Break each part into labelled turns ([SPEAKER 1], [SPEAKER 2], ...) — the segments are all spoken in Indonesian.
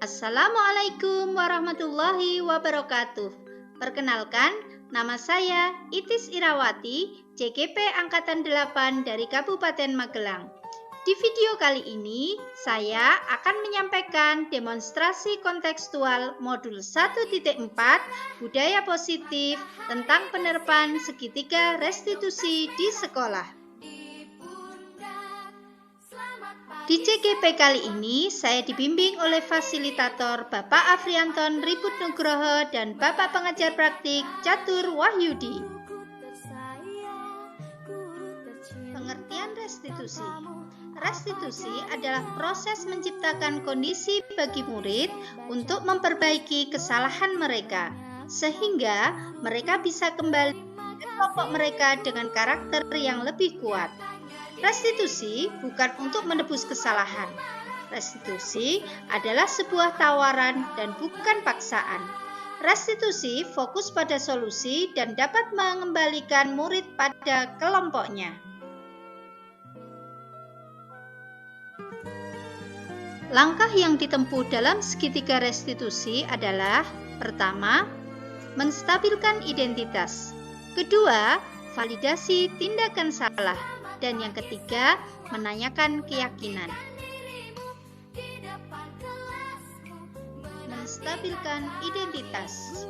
[SPEAKER 1] Assalamualaikum warahmatullahi wabarakatuh. Perkenalkan, nama saya Itis Irawati, CGP Angkatan 8 dari Kabupaten Magelang. Di video kali ini, saya akan menyampaikan demonstrasi kontekstual modul 1.4 Budaya Positif tentang penerapan segitiga restitusi di sekolah. Di CGP kali ini, saya dibimbing oleh fasilitator Bapak Afrianton Ribut Nugroho dan Bapak Pengajar Praktik Catur Wahyudi. Pengertian restitusi. Restitusi adalah proses menciptakan kondisi bagi murid untuk memperbaiki kesalahan mereka, sehingga mereka bisa kembali ke kelompok mereka dengan karakter yang lebih kuat. Restitusi bukan untuk menebus kesalahan. Restitusi adalah sebuah tawaran dan bukan paksaan. Restitusi fokus pada solusi dan dapat mengembalikan murid pada kelompoknya. Langkah yang ditempuh dalam segitiga restitusi adalah: pertama, menstabilkan identitas. Kedua, validasi tindakan salah. Dan yang ketiga, menanyakan keyakinan. Menstabilkan identitas.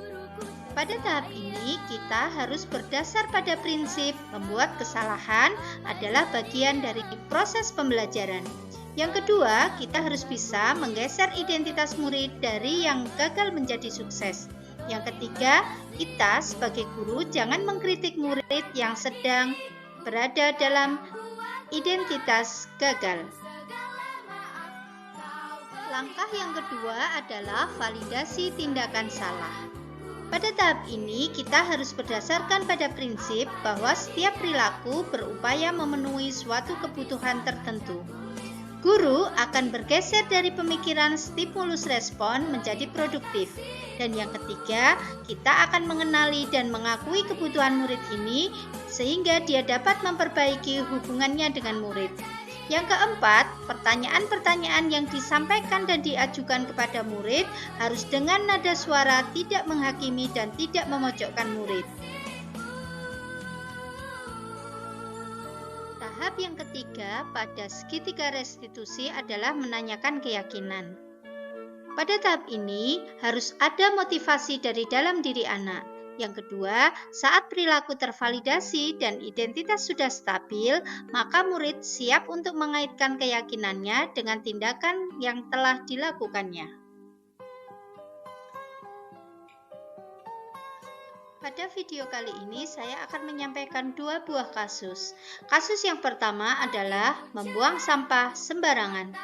[SPEAKER 1] Pada tahap ini, kita harus berdasar pada prinsip membuat kesalahan adalah bagian dari proses pembelajaran. Yang kedua, kita harus bisa menggeser identitas murid dari yang gagal menjadi sukses. Yang ketiga, kita sebagai guru jangan mengkritik murid yang sedang berada dalam identitas gagal. Langkah yang kedua adalah validasi tindakan salah. Pada tahap ini, kita harus berdasarkan pada prinsip bahwa setiap perilaku berupaya memenuhi suatu kebutuhan tertentu. Guru akan bergeser dari pemikiran stimulus respon menjadi produktif. Dan yang ketiga, kita akan mengenali dan mengakui kebutuhan murid ini sehingga dia dapat memperbaiki hubungannya dengan murid. Yang keempat, pertanyaan-pertanyaan yang disampaikan dan diajukan kepada murid harus dengan nada suara tidak menghakimi dan tidak memojokkan murid. Tahap yang ketiga pada segitiga restitusi adalah menanyakan keyakinan. Pada tahap ini harus ada motivasi dari dalam diri anak. Yang kedua, saat perilaku tervalidasi dan identitas sudah stabil, maka murid siap untuk mengaitkan keyakinannya dengan tindakan yang telah dilakukannya. Pada video kali ini saya akan menyampaikan dua buah kasus. Kasus yang pertama adalah membuang sampah sembarangan.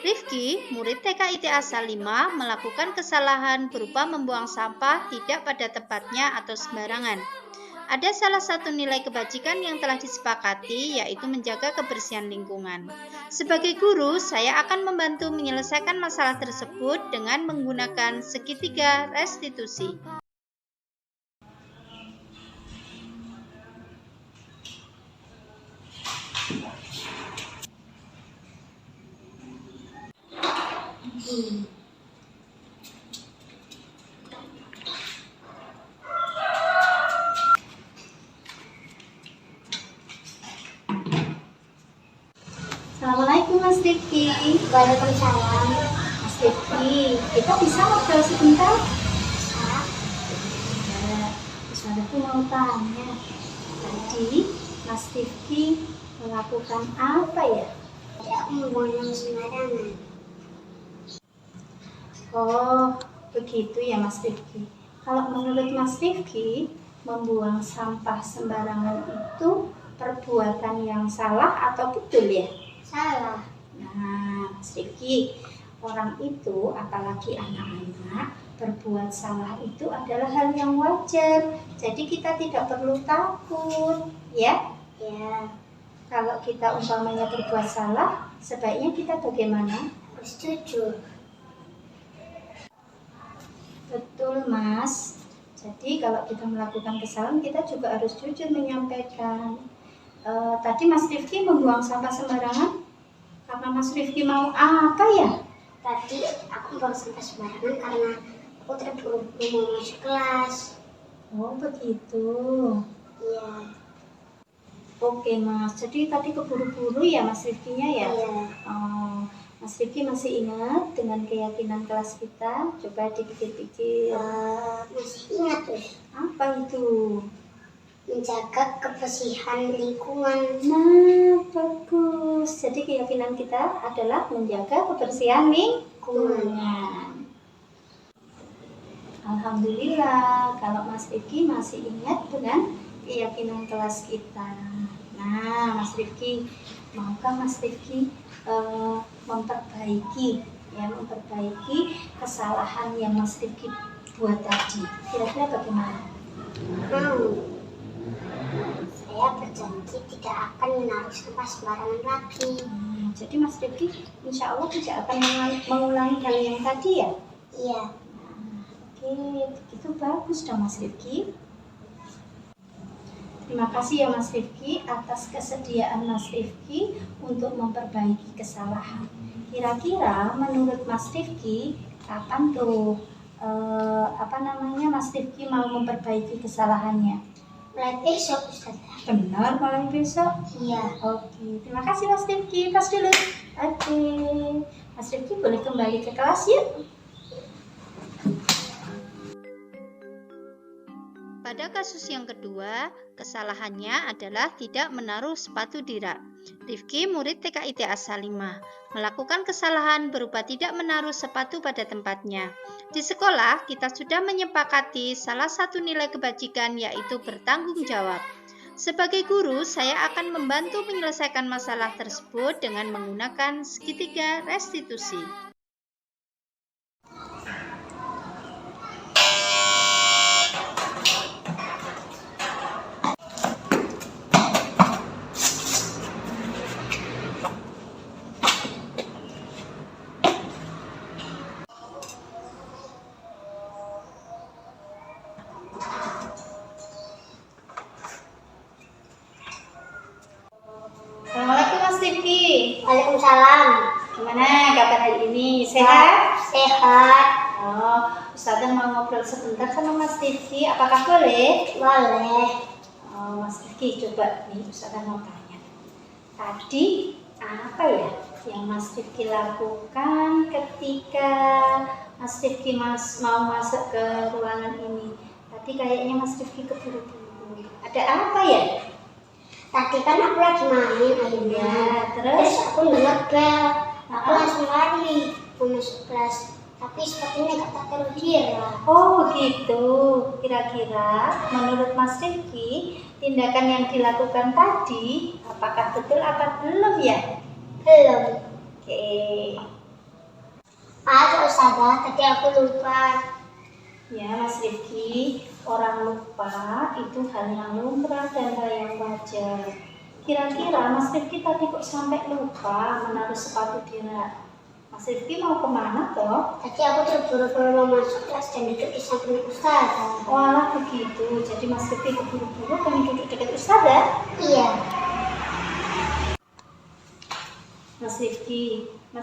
[SPEAKER 1] Rifki, murid TK ITA Asal 5, melakukan kesalahan berupa membuang sampah tidak pada tempatnya atau sembarangan. Ada salah satu nilai kebajikan yang telah disepakati, yaitu menjaga kebersihan lingkungan. Sebagai guru, saya akan membantu menyelesaikan masalah tersebut dengan menggunakan segitiga restitusi.
[SPEAKER 2] Assalamualaikum Mas Rifki.
[SPEAKER 3] Waalaikumsalam.
[SPEAKER 2] Mas Rifki, kita bisa ngobrol sebentar?
[SPEAKER 3] Bisa.
[SPEAKER 2] Terus aku mau tanya, tadi Mas Rifki melakukan apa ya?
[SPEAKER 3] Tadi aku membuang yang sembarangan.
[SPEAKER 2] Oh, begitu ya Mas Rifki. Kalau menurut Mas Rifki, membuang sampah sembarangan itu perbuatan yang salah atau betul ya?
[SPEAKER 3] Salah.
[SPEAKER 2] Nah, Mas Rifki, orang itu, apalagi anak-anak, berbuat salah itu adalah hal yang wajar. Jadi kita tidak perlu takut, ya?
[SPEAKER 3] Ya,
[SPEAKER 2] Kalau kita umpamanya berbuat salah, sebaiknya kita bagaimana?
[SPEAKER 3] harus jujur.
[SPEAKER 2] Betul, Mas. Jadi kalau kita melakukan kesalahan, kita juga harus jujur menyampaikan. Tadi Mas Rifki membuang sampah sembarangan karena Mas Rifki mau apa ya?
[SPEAKER 3] Tadi aku buang sampah sembarangan karena aku terburu-buru mau masuk kelas.
[SPEAKER 2] Oh begitu.
[SPEAKER 3] Iya.
[SPEAKER 2] Oke Mas, jadi tadi keburu-buru ya Mas Rifkinya ya?
[SPEAKER 3] Iya.
[SPEAKER 2] Oh, Mas Rifki masih ingat dengan keyakinan kelas kita? Coba dipikir-pikir.
[SPEAKER 3] Masih ingat tuh,
[SPEAKER 2] Apa itu?
[SPEAKER 3] menjaga kebersihan lingkungan.
[SPEAKER 2] Nah, bagus. Jadi keyakinan kita adalah menjaga kebersihan lingkungan. Alhamdulillah, kalau Mas Rifki masih ingat dengan keyakinan kelas kita. Nah, Mas Rifki, maukah Mas Rifki memperbaiki kesalahan yang Mas Rifki buat tadi? Kira-kira bagaimana?
[SPEAKER 3] Mau. Saya berjanji tidak akan menaruh sampah sembarangan lagi.
[SPEAKER 2] Jadi Mas Rifki insya Allah tidak akan mengulangi hal yang tadi ya?
[SPEAKER 3] Iya.
[SPEAKER 2] Oke, begitu bagus dong Mas Rifki. Terima kasih ya Mas Rifki atas kesediaan Mas Rifki untuk memperbaiki kesalahan. Kira-kira menurut Mas Rifki kapan tuh Mas Rifki mau memperbaiki kesalahannya?
[SPEAKER 3] Mulai besok, Ustazah.
[SPEAKER 2] Benar, mulai besok.
[SPEAKER 3] Iya.
[SPEAKER 2] Oke, terima kasih Mas Rifki. Tas dulu. Oke, Mas Rifki boleh kembali ke kelas yuk.
[SPEAKER 1] Pada kasus yang kedua, kesalahannya adalah tidak menaruh sepatu di rak. Rifki, murid TKIT As-Salimah, melakukan kesalahan berupa tidak menaruh sepatu pada tempatnya. Di sekolah, kita sudah menyepakati salah satu nilai kebajikan yaitu bertanggung jawab. Sebagai guru, saya akan membantu menyelesaikan masalah tersebut dengan menggunakan segitiga restitusi.
[SPEAKER 2] Assalamualaikum Mas Rifki.
[SPEAKER 3] Waalaikumsalam.
[SPEAKER 2] Gimana kabar hari ini? Sehat?
[SPEAKER 3] Sehat.
[SPEAKER 2] Oh, Ustazah mau ngobrol sebentar sama Mas Rifki. Apakah boleh?
[SPEAKER 3] Boleh.
[SPEAKER 2] Oh, Mas Rifki, coba nih Ustazah mau tanya. Tadi apa ya yang Mas Rifki lakukan ketika Mas Rifki mau masuk ke ruangan ini? Tadi kayaknya Mas Rifki keburu-buru. Ada apa ya?
[SPEAKER 3] Tadi kan aku lagi main ayamnya.
[SPEAKER 2] Ya,
[SPEAKER 3] Terus
[SPEAKER 2] terus?
[SPEAKER 3] aku dengar bel. Aku langsung lari mau masuk kelas. Tapi sepertinya gak terkira.
[SPEAKER 2] Oh begitu. Kira-kira menurut Mas Rifki tindakan yang dilakukan tadi apakah betul apa belum ya?
[SPEAKER 3] Belum.
[SPEAKER 2] Oke.
[SPEAKER 3] Maaf Ustazah, tadi aku lupa.
[SPEAKER 2] Ya Mas Rifki, orang lupa itu hal yang lumrah dan hal yang wajar. Kira-kira Mas Rifki tadi kok sampai lupa menaruh sepatu di rak? Mas Rifki mau kemana toh?
[SPEAKER 3] Tadi aku terburu-buru mau masuk kelas dan duduk di samping Ustazah.
[SPEAKER 2] Walah begitu, jadi Mas Rifki keburu-buru pengen duduk dekat Ustazah?
[SPEAKER 3] Iya.
[SPEAKER 2] Mas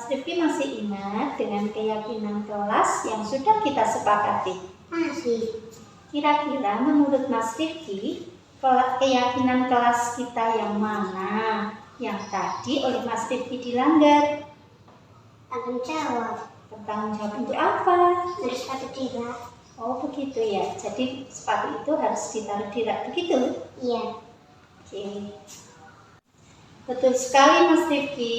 [SPEAKER 2] Rifki masih ingat dengan keyakinan kelas yang sudah kita sepakati?
[SPEAKER 3] Masih.
[SPEAKER 2] Kira-kira menurut Mas Rifki, keyakinan kelas kita yang mana yang tadi oleh Mas Rifki dilanggar?
[SPEAKER 3] Tanggung jawab.
[SPEAKER 2] Bertanggung jawab untuk apa?
[SPEAKER 3] Dari sepatu tidak.
[SPEAKER 2] Oh begitu ya, jadi sepatu itu harus ditaruh di rak begitu?
[SPEAKER 3] Iya.
[SPEAKER 2] Oke. Betul sekali Mas Rifki.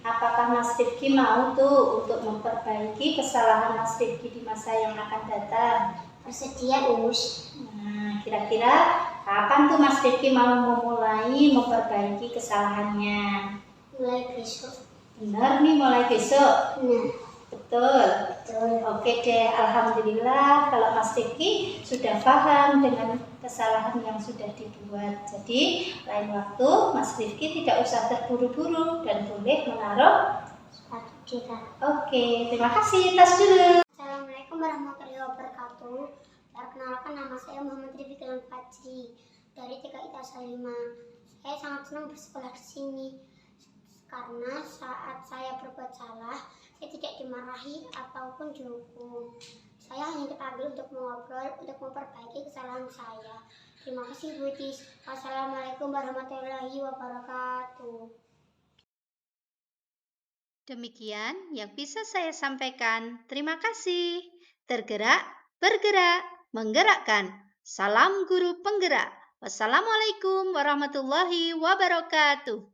[SPEAKER 2] Apakah Mas Rifki mau tuh untuk memperbaiki kesalahan Mas Rifki di masa yang akan datang?
[SPEAKER 3] Bersedia Us.
[SPEAKER 2] Nah, kira-kira kapan tuh Mas Rifki mau memulai memperbaiki kesalahannya?
[SPEAKER 3] Mulai besok.
[SPEAKER 2] Benar nih, mulai besok.
[SPEAKER 3] Nah,
[SPEAKER 2] Betul.
[SPEAKER 3] betul.
[SPEAKER 2] Oke deh, Alhamdulillah kalau Mas Rifki sudah paham dengan kesalahan yang sudah dibuat. Jadi lain waktu Mas Rifki tidak usah terburu-buru dan boleh menaruh
[SPEAKER 3] Sepatu tidak.
[SPEAKER 2] Oke, terima kasih. Tas dulu.
[SPEAKER 3] Assalamualaikum warahmatullahi wabarakatuh. Perkenalkan, nama saya Muhammad Rifki Fajri dari TKIT As-Salimah. Saya sangat senang bersekolah di sini. Karena saat saya berbuat salah, saya tidak dimarahi ataupun dihukum. Saya hanya dipanggil untuk mengobrol, untuk memperbaiki kesalahan saya. Terima kasih Bu Tis. Wassalamualaikum warahmatullahi wabarakatuh.
[SPEAKER 1] Demikian yang bisa saya sampaikan. Terima kasih. Tergerak, bergerak, menggerakkan. Salam guru penggerak. Wassalamualaikum warahmatullahi wabarakatuh.